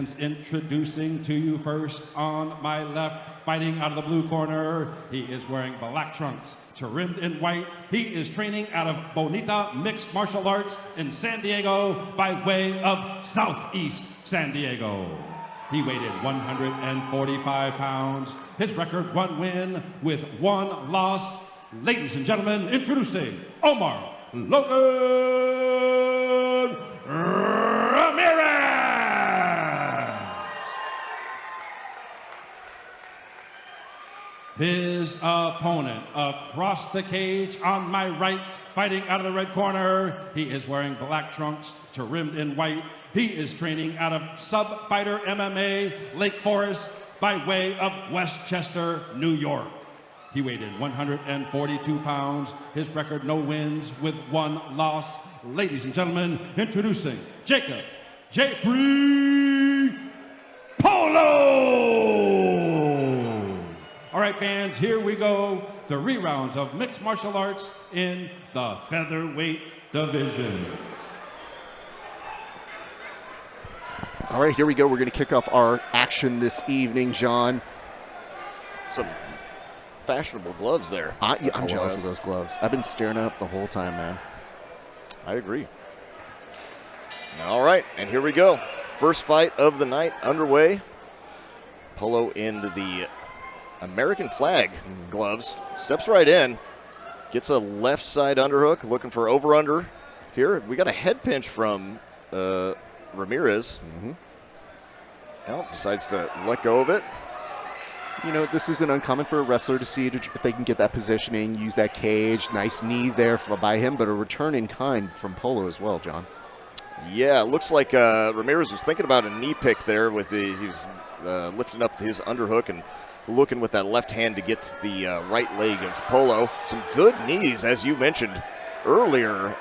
fans, introducing to you first on my left, fighting out of the blue corner. He is wearing black trunks, trimmed in white. He is training out of Bonita Mixed Martial Arts in San Diego by way of Southeast San Diego. He weighed in 145 pounds. His record, 1 win with 1 loss. Ladies and gentlemen, introducing Omar Logan Ramirez. His opponent across the cage on my right, fighting out of the red corner. He is wearing black trunks, trimmed in white. He is training out of Sub Fighter MMA, Lake Forest, by way of Westchester, New York. He weighed in 142 pounds. His record, no wins with 1 loss. Ladies and gentlemen, introducing Jacob J. Polo. All right, fans, here we go. 3 rounds of mixed martial arts in the featherweight division. All right, here we go. We're going to kick off our action this evening, John. Some fashionable gloves there. I'm jealous of those gloves. I've been staring at it the whole time, man. I agree. All right, and here we go. First fight of the night underway. Polo into the American flag gloves. Steps right in. Gets a left side underhook. Looking for over-under here. We got a head pinch from Ramirez. Well, decides to let go of it. You know, this isn't uncommon for a wrestler to see if they can get that positioning, use that cage. Nice knee there by him, but a return in kind from Polo as well, John. Yeah, it looks like Ramirez was thinking about a knee pick there. He was lifting up his underhook and looking with that left hand to get to the right leg of Polo. Some good knees, as you mentioned earlier.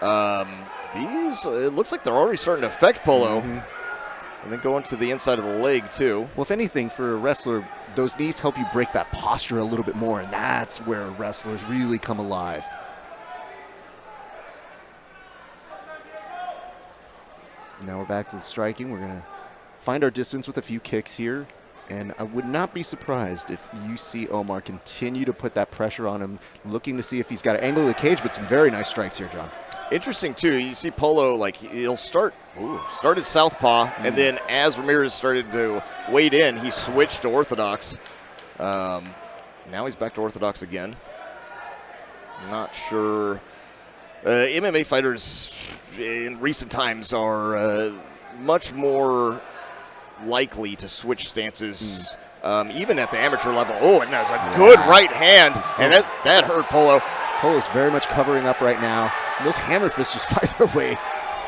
These, it looks like they're already starting to affect Polo. And then going to the inside of the leg, too. Well, if anything, for a wrestler, those knees help you break that posture a little bit more, and that's where wrestlers really come alive. Now we're back to the striking. We're going to find our distance with a few kicks here, and I would not be surprised if you see Omar continue to put that pressure on him, looking to see if he's got an angle of the cage, but some very nice strikes here, John. Interesting, too. You see Polo, like, he'll started southpaw, and then as Ramirez started to wade in, he switched to orthodox. Now he's back to orthodox again. Not sure. MMA fighters in recent times are much more likely to switch stances, even at the amateur level. Oh, and that's a good right hand, and that hurt Polo. Polo's very much covering up right now. And those hammer fists just find their way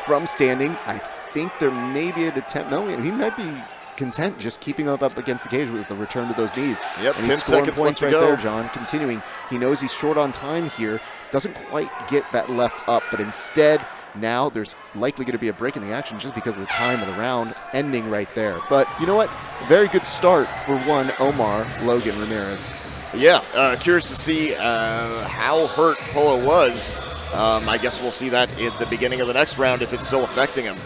from standing. I think there may be an attempt. No, he might be content just keeping up against the cage with the return to those knees. Yep, and 10 he's scoring seconds points left to right go. there, John. Continuing. He knows he's short on time here. Doesn't quite get that left up, but instead now there's likely going to be a break in the action just because of the time of the round ending right there. But you know what? Very good start for one Omar Logan Ramirez. Yeah, curious to see how hurt Polo was. I guess we'll see that at the beginning of the next round if it's still affecting him.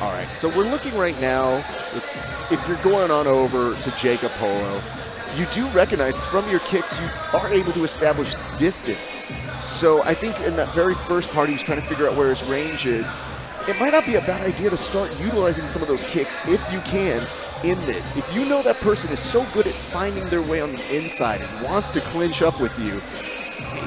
All right, so we're looking right now, if you're going on over to Jacob Polo, you do recognize from your kicks you are able to establish distance. So I think in that very first part, he's trying to figure out where his range is. It might not be a bad idea to start utilizing some of those kicks if you can in this. If you know that person is so good at finding their way on the inside and wants to clinch up with you,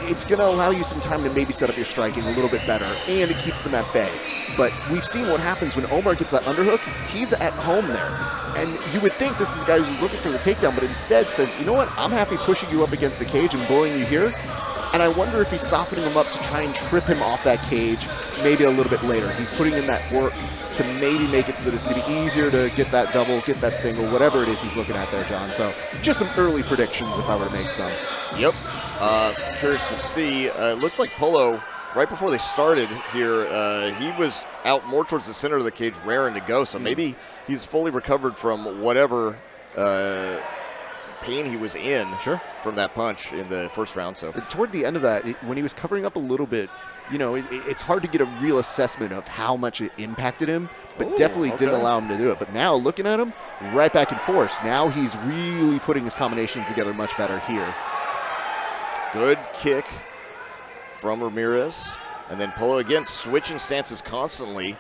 it's going to allow you some time to maybe set up your striking a little bit better, and it keeps them at bay. But we've seen what happens when Omar gets that underhook. He's at home there. And you would think this is a guy who's looking for the takedown, but instead says, you know what, I'm happy pushing you up against the cage and bullying you here. And I wonder if he's softening him up to try and trip him off that cage maybe a little bit later. He's putting in that work to maybe make it so that it's going to be easier to get that double, get that single, whatever it is he's looking at there, John. So just some early predictions if I were to make some. Yep. Curious to see. It looks like Polo, right before they started here, he was out more towards the center of the cage, raring to go. So maybe he's fully recovered from whatever pain he was in Sure. from that punch in the first round. So toward the end of that, when he was covering up a little bit, you know, it's hard to get a real assessment of how much it impacted him, but Ooh, definitely okay. didn't allow him to do it. But now, looking at him, right back in force. Now he's really putting his combinations together much better here. good kick from Ramirez. And then Polo again switching stances constantly.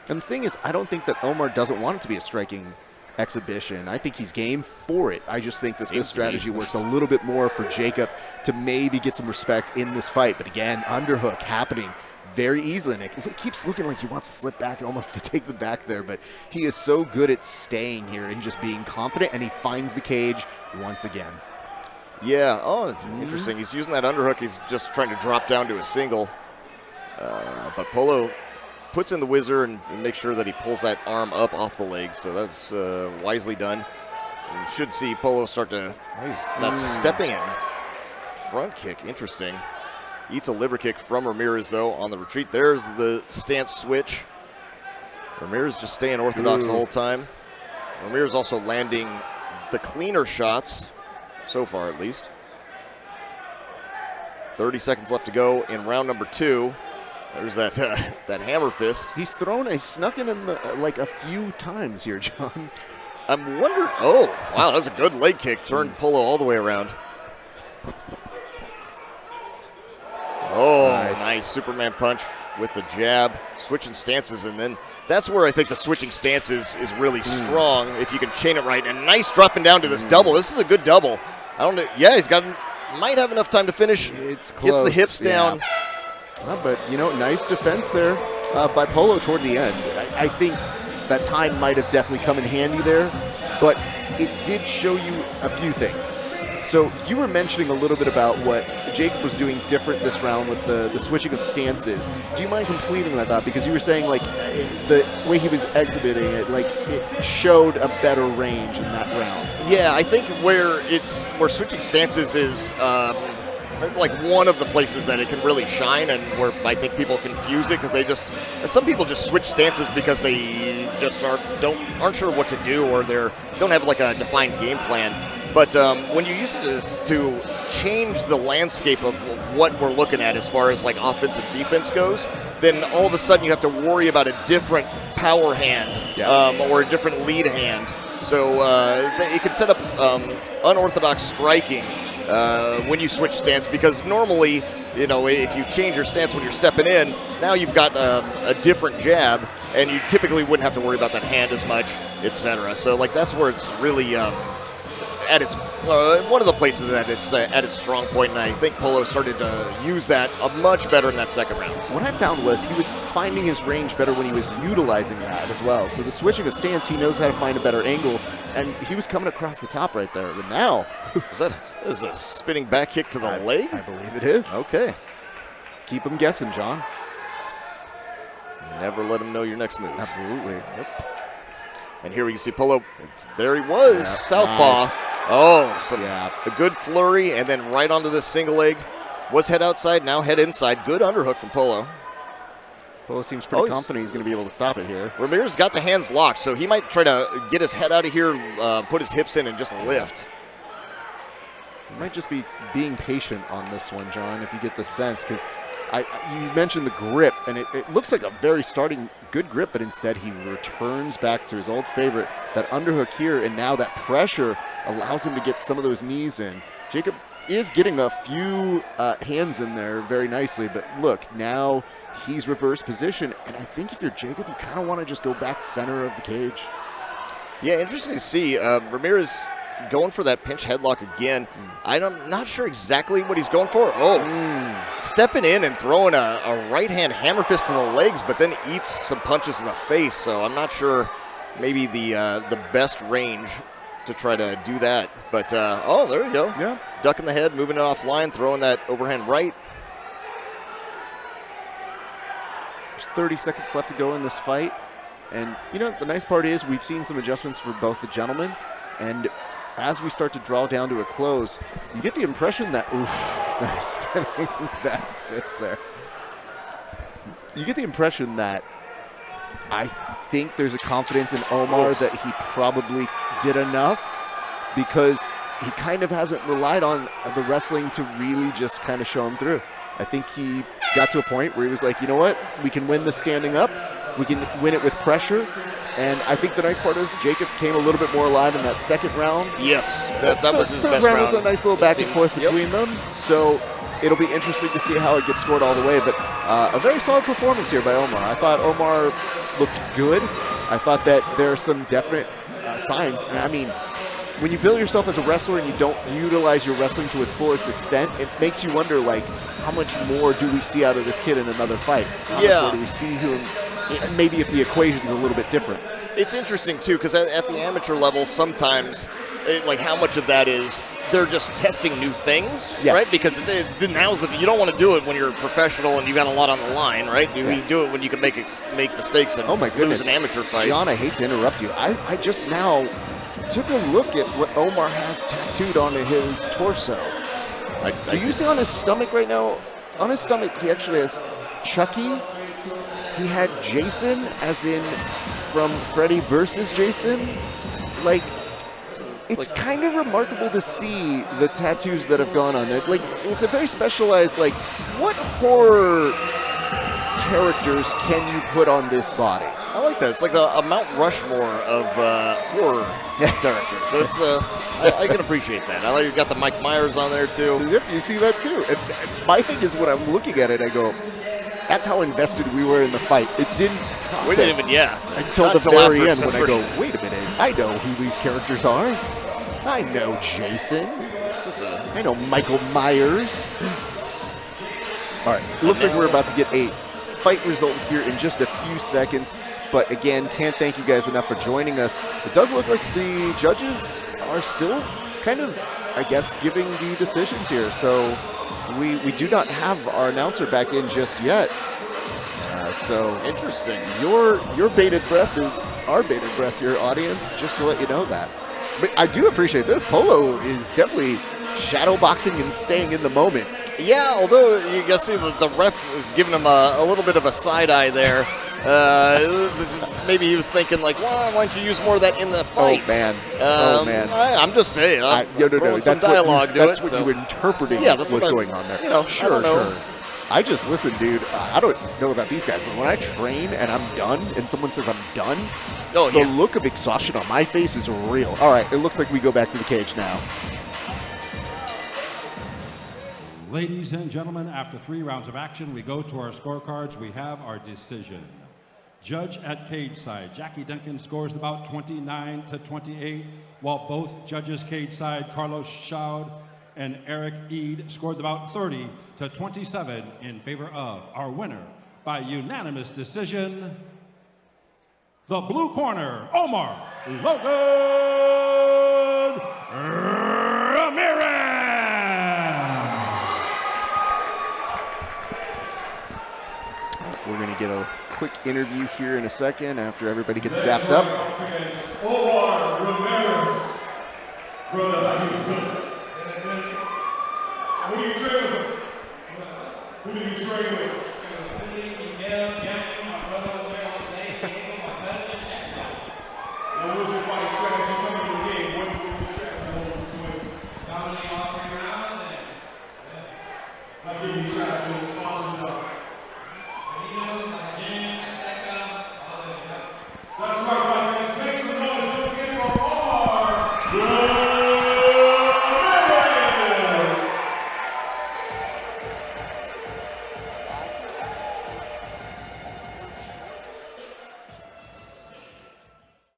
And the thing is, I don't think that Omar doesn't want it to be a striking exhibition. I think he's game for it. I just think that this strategy works a little bit more for Jacob to maybe get some respect in this fight. But again, underhook happening very easily. And it keeps looking like he wants to slip back and almost to take the back there. But he is so good at staying here and just being confident. And he finds the cage once again. Yeah, oh, interesting. He's using that underhook. He's just trying to drop down to a single. But Polo puts in the whizzer and makes sure that he pulls that arm up off the leg. So that's wisely done. You should see Polo start to, that's stepping in. Front kick, interesting. Eats a liver kick from Ramirez, though, on the retreat. There's the stance switch. Ramirez just staying orthodox the whole time. Ramirez also landing the cleaner shots, so far at least. 30 seconds left to go in round number 2. There's that that hammer fist. He's snuck in like a few times here, John. I'm wondering, oh, wow, that was a good leg kick. Turned Polo all the way around. Oh, nice Superman punch with the jab, switching stances, and then that's where I think the switching stances is really strong if you can chain it right. And nice dropping down to this double. This is a good double. I don't know. Yeah, he's might have enough time to finish. It's close. Gets the hips down. But, you know, nice defense there by Polo toward the end. I think that time might have definitely come in handy there, but it did show you a few things. So you were mentioning a little bit about what Jacob was doing different this round with the switching of stances. Do you mind completing that thought? Because you were saying, like, the way he was exhibiting it, like, it showed a better range in that round. Yeah, I think where switching stances is like one of the places that it can really shine, and where I think people confuse it because some people just switch stances because they just aren't sure what to do, or don't have like a defined game plan. But when you use this to change the landscape of what we're looking at as far as like offense and defense goes, then all of a sudden you have to worry about a different power hand or a different lead hand. So it can set up unorthodox striking when you switch stance, because normally, you know, if you change your stance when you're stepping in, now you've got a different jab, and you typically wouldn't have to worry about that hand as much, etc. So like that's where it's really at its one of the places that it's at its strong point, and I think Polo started to use that much better in that second round. What I found was he was finding his range better when he was utilizing that as well. So the switching of stance, he knows how to find a better angle, and he was coming across the top right there. But now, is a spinning back kick to the leg? I believe it is. Okay. Keep him guessing, John. Never let him know your next move. Absolutely. Yep. And here we can see Polo. There he was, southpaw. Nice. Oh, a good flurry, and then right onto this single leg. Was head outside, now head inside. Good underhook from Polo. Polo seems pretty confident he's going to be able to stop it here. Ramirez got the hands locked, so he might try to get his head out of here, put his hips in, and just lift. He might just be being patient on this one, John, if you get the sense, because you mentioned the grip, and it looks like a very good grip, but instead he returns back to his old favorite, that underhook here, and now that pressure allows him to get some of those knees in. Jacob is getting a few hands in there very nicely, but look, now he's reverse position, and I think if you're Jacob, you kind of want to just go back center of the cage. Yeah, interesting to see. Ramirez going for that pinch headlock again. I'm not sure exactly what he's going for. Stepping in and throwing a right-hand hammer fist to the legs, but then eats some punches in the face. So I'm not sure maybe the best range to try to do that. But, there you go. Yeah. Ducking the head, moving it offline, throwing that overhand right. There's 30 seconds left to go in this fight. And, you know, the nice part is we've seen some adjustments for both the gentlemen. And as we start to draw down to a close, you get the impression that, nice spinning that fist there. You get the impression that I think there's a confidence in Omar that he probably did enough. because he kind of hasn't relied on the wrestling to really just kind of show him through. I think he got to a point where he was like, you know what? We can win this standing up. We can win it with pressure. And I think the nice part is Jacob came a little bit more alive in that second round. Yes, that was his best round. round. Was a nice little back and forth between them. So it'll be interesting to see how it gets scored all the way. But a very solid performance here by Omar. I thought Omar looked good. I thought that there are some definite signs. And I mean, when you build yourself as a wrestler and you don't utilize your wrestling to its fullest extent, it makes you wonder, like, how much more do we see out of this kid in another fight? How much more do we see him? Maybe if the equation's a little bit different. It's interesting, too, because at the amateur level, sometimes, like, how much of that is they're just testing new things, right? Because now's you don't want to do it when you're a professional and you got a lot on the line, right? You do it when you can make mistakes and lose an amateur fight. John, I hate to interrupt you. I just now took a look at what Omar has tattooed onto his torso. Do you see on his stomach right now? On his stomach, he actually has Chucky. He had Jason, as in from Freddy versus Jason. Like, it's kind of remarkable to see the tattoos that have gone on there. Like, it's a very specialized, like, what horror characters can you put on this body? I like that. It's like a Mount Rushmore of horror characters. So I can appreciate that. I like you got the Mike Myers on there, too. Yep, you see that, too. And my thing is, when I'm looking at it, I go, that's how invested we were in the fight. It didn't process we didn't even, until the very end when I go, wait a minute, I know who these characters are. I know Jason. I know Michael Myers. All right, it looks like we're about to get a fight result here in just a few seconds. But again, can't thank you guys enough for joining us. It does look like the judges are still kind of, I guess, giving the decisions here. So we do not have our announcer back in just yet. So interesting. Your bated breath is our bated breath, your audience, just to let you know that. But I do appreciate this. Polo is definitely shadow boxing and staying in the moment. Yeah, although you can see the ref was giving him a little bit of a side eye there. Maybe he was thinking like, well, why don't you use more of that in the fight? Oh man! I'm just saying. That's some dialogue what you interpreting. What's going on there? You know, sure. I just listen, dude. I don't know about these guys, but when I train and I'm done, and someone says I'm done, the look of exhaustion on my face is real. All right, it looks like we go back to the cage now. Ladies and gentlemen, after 3 rounds of action, we go to our scorecards. We have our decision. Judge at cage side, Jackie Duncan scores the bout 29-28, while both judges cage side, Carlos Schaud and Eric Eade, scored the bout 30-27 in favor of our winner by unanimous decision, the blue corner, Omar Logan Ramirez. We're going to get a quick interview here in a second after everybody gets dapped up. Omar Ramirez. Brother, how you feeling? Who do you train with? Who do you train with?